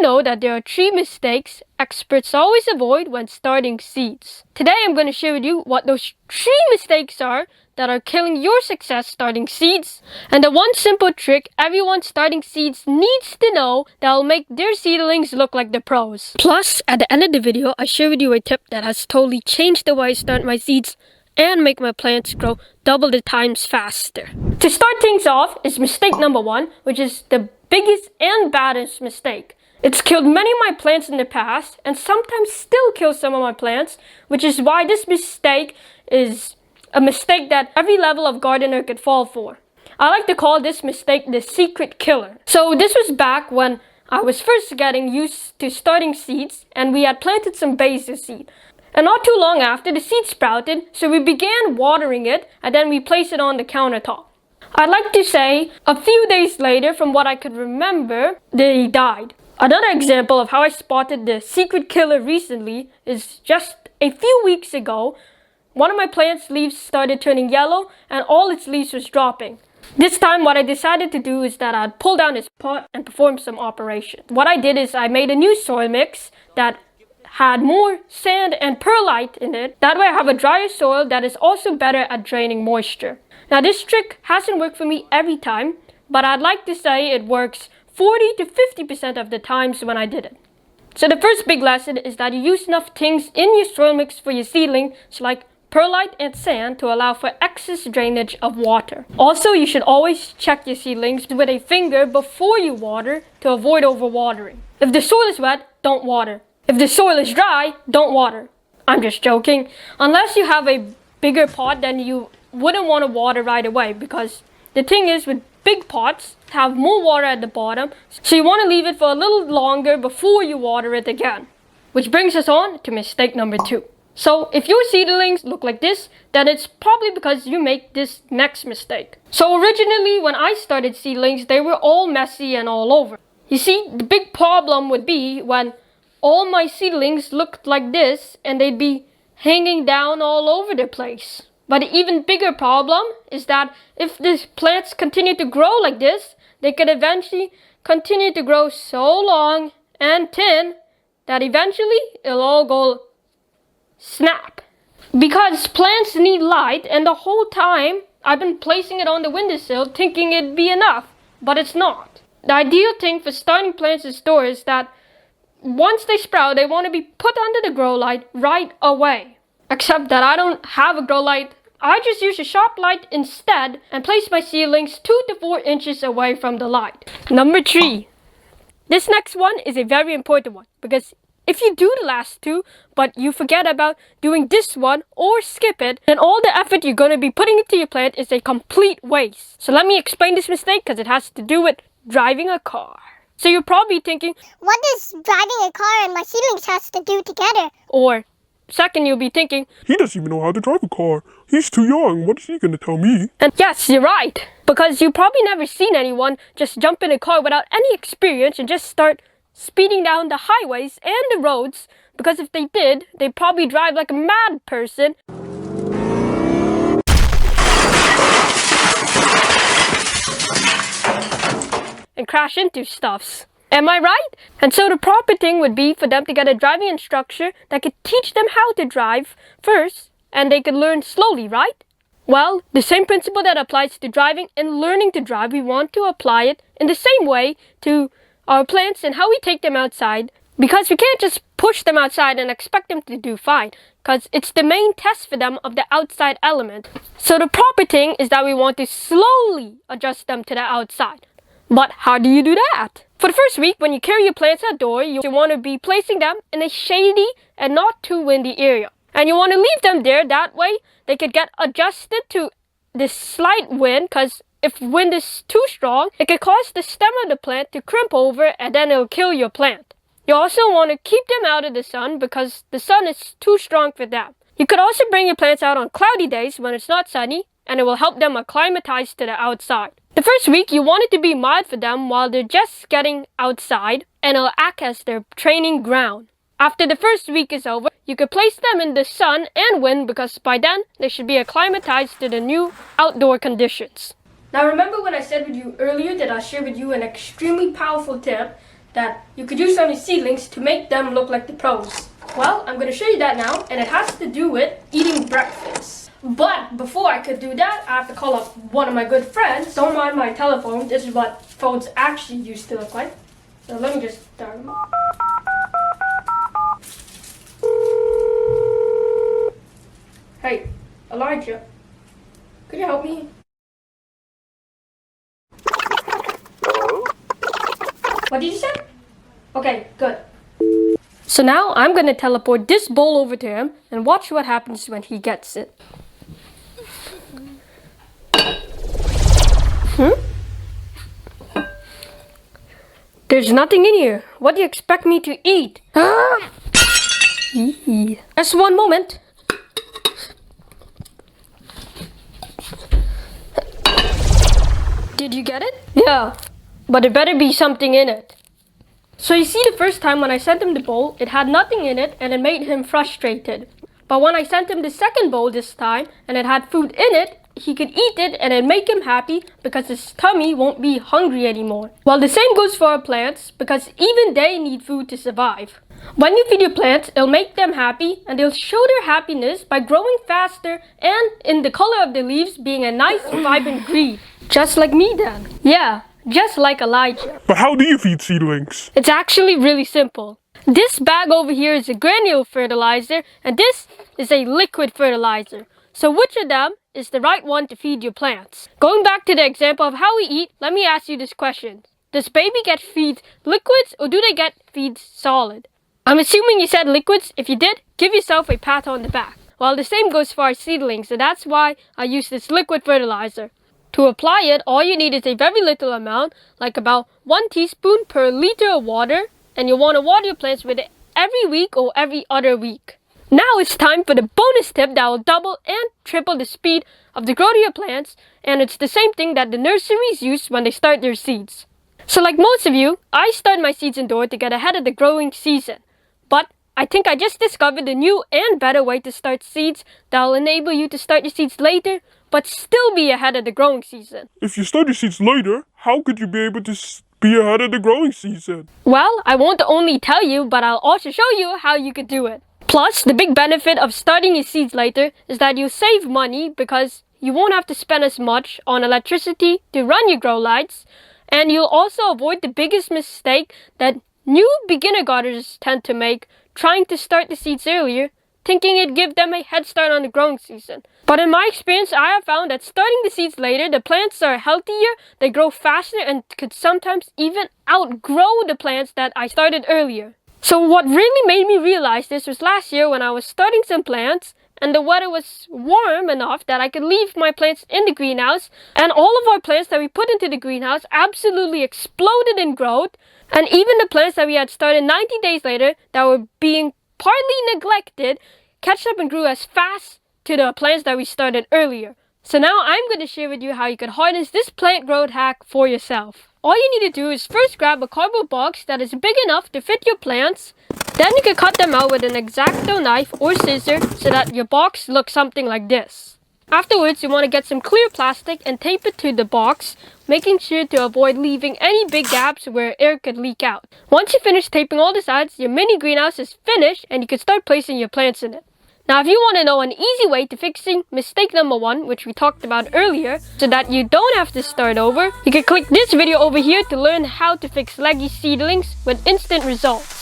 know that there are 3 mistakes experts always avoid when starting seeds. Today I'm going to share with you what those 3 mistakes are that are killing your success starting seeds, and the one simple trick everyone starting seeds needs to know that will make their seedlings look like the pros. Plus, at the end of the video, I share with you a tip that has totally changed the way I start my seeds and make my plants grow double the times faster. To start things off is mistake number 1, which is the biggest and baddest mistake. It's killed many of my plants in the past and sometimes still kills some of my plants, which is why this mistake is a mistake that every level of gardener could fall for. I like to call this mistake the secret killer. So this was back when I was first getting used to starting seeds and we had planted some basil seed. And not too long after, the seed sprouted, so we began watering it and then we placed it on the countertop. I'd like to say a few days later, from what I could remember, they died. Another example of how I spotted the secret killer recently is just a few weeks ago. One of my plant's leaves started turning yellow and all its leaves was dropping. This time what I decided to do is that I'd pull down its pot and perform some operation. What I did is I made a new soil mix that had more sand and perlite in it. That way I have a drier soil that is also better at draining moisture. Now this trick hasn't worked for me every time, but I'd like to say it works 40 to 50% of the times when I did it. So the first big lesson is that you use enough things in your soil mix for your seedling, so like perlite and sand, to allow for excess drainage of water. Also, you should always check your seedlings with a finger before you water to avoid overwatering. If the soil is wet, don't water. If the soil is dry, don't water. I'm just joking. Unless you have a bigger pot, then you wouldn't want to water right away, because the thing is with big pots have more water at the bottom, so you want to leave it for a little longer before you water it again. Which brings us on to mistake number 2. So if your seedlings look like this, then it's probably because you make this next mistake. So originally when I started seedlings, they were all messy and all over. You see, the big problem would be when all my seedlings looked like this and they'd be hanging down all over the place. But the even bigger problem is that if these plants continue to grow like this, they could eventually continue to grow so long and thin that eventually it'll all go snap. Because plants need light, and the whole time I've been placing it on the windowsill thinking it'd be enough, but it's not. The ideal thing for starting plants in store is that once they sprout, they want to be put under the grow light right away. Except that I don't have a grow light. I just use a sharp light instead and place my seedlings 2 to 4 inches away from the light. Number 3. This next one is a very important one, because if you do the last 2, but you forget about doing this one or skip it, then all the effort you're going to be putting into your plant is a complete waste. So let me explain this mistake, because it has to do with driving a car. So you're probably thinking, what does driving a car and my seedlings has to do together? Or second, you'll be thinking, he doesn't even know how to drive a car. He's too young. What is he going to tell me? And yes, you're right. Because you've probably never seen anyone just jump in a car without any experience and just start speeding down the highways and the roads. Because if they did, they'd probably drive like a mad person and crash into stuffs. Am I right? And so the proper thing would be for them to get a driving instructor that could teach them how to drive first, and they could learn slowly, right? Well, the same principle that applies to driving and learning to drive, we want to apply it in the same way to our plants and how we take them outside, because we can't just push them outside and expect them to do fine, because it's the main test for them of the outside element. So the proper thing is that we want to slowly adjust them to the outside. But how do you do that? For the first week, when you carry your plants outdoor, you want to be placing them in a shady and not too windy area. And you want to leave them there, that way they could get adjusted to this slight wind, because if wind is too strong, it could cause the stem of the plant to crimp over and then it'll kill your plant. You also want to keep them out of the sun because the sun is too strong for them. You could also bring your plants out on cloudy days when it's not sunny, and it will help them acclimatize to the outside. The first week, you want it to be mild for them while they're just getting outside, and it'll act as their training ground. After the first week is over, you could place them in the sun and wind, because by then, they should be acclimatized to the new outdoor conditions. Now remember when I said with you earlier that I'll share with you an extremely powerful tip that you could use on your seedlings to make them look like the pros. Well, I'm going to show you that now, and it has to do with eating breakfast. But before I could do that, I have to call up one of my good friends. Don't mind my telephone. This is what phones actually used to look like. So let me just start them up. Hey, Elijah, could you help me? Hello? What did you say? Okay, good. So now I'm gonna teleport this bowl over to him and watch what happens when he gets it. There's nothing in here. What do you expect me to eat? Just one moment. Did you get it? Yeah, but there better be something in it. So you see, the first time when I sent him the bowl, it had nothing in it and it made him frustrated. But when I sent him the second bowl this time and it had food in it, he could eat it and it'd make him happy because his tummy won't be hungry anymore. Well, the same goes for our plants because even they need food to survive. When you feed your plants, it'll make them happy and they'll show their happiness by growing faster and in the color of the leaves being a nice vibrant green. Just like me then. Yeah, just like Elijah. But how do you feed seedlings? It's actually really simple. This bag over here is a granule fertilizer and this is a liquid fertilizer. So which of them is the right one to feed your plants? Going back to the example of how we eat, let me ask you this question. Does baby get feed liquids or do they get feed solid? I'm assuming you said liquids. If you did, give yourself a pat on the back. Well, the same goes for our seedlings, and that's why I use this liquid fertilizer. To apply it, all you need is a very little amount, like about 1 teaspoon per liter of water, and you'll want to water your plants with it every week or every other week. Now it's time for the bonus tip that will double and triple the speed of the growth of your plants, and it's the same thing that the nurseries use when they start their seeds. So like most of you, I start my seeds indoor to get ahead of the growing season. But I think I just discovered a new and better way to start seeds that will enable you to start your seeds later, but still be ahead of the growing season. If you start your seeds later, how could you be able to be ahead of the growing season? Well, I won't only tell you, but I'll also show you how you could do it. Plus, the big benefit of starting your seeds later is that you'll save money because you won't have to spend as much on electricity to run your grow lights, and you'll also avoid the biggest mistake that new beginner gardeners tend to make, trying to start the seeds earlier, thinking it'd give them a head start on the growing season. But in my experience, I have found that starting the seeds later, the plants are healthier, they grow faster, and could sometimes even outgrow the plants that I started earlier. So what really made me realize this was last year when I was starting some plants and the weather was warm enough that I could leave my plants in the greenhouse, and all of our plants that we put into the greenhouse absolutely exploded in growth, and even the plants that we had started 90 days later that were being partly neglected catch up and grew as fast to the plants that we started earlier. So now I'm going to share with you how you can harness this plant growth hack for yourself. All you need to do is first grab a cardboard box that is big enough to fit your plants. Then you can cut them out with an X-Acto knife or scissor so that your box looks something like this. Afterwards, you want to get some clear plastic and tape it to the box, making sure to avoid leaving any big gaps where air could leak out. Once you finish taping all the sides, your mini greenhouse is finished and you can start placing your plants in it. Now, if you want to know an easy way to fixing mistake number 1, which we talked about earlier, so that you don't have to start over, you can click this video over here to learn how to fix leggy seedlings with instant results.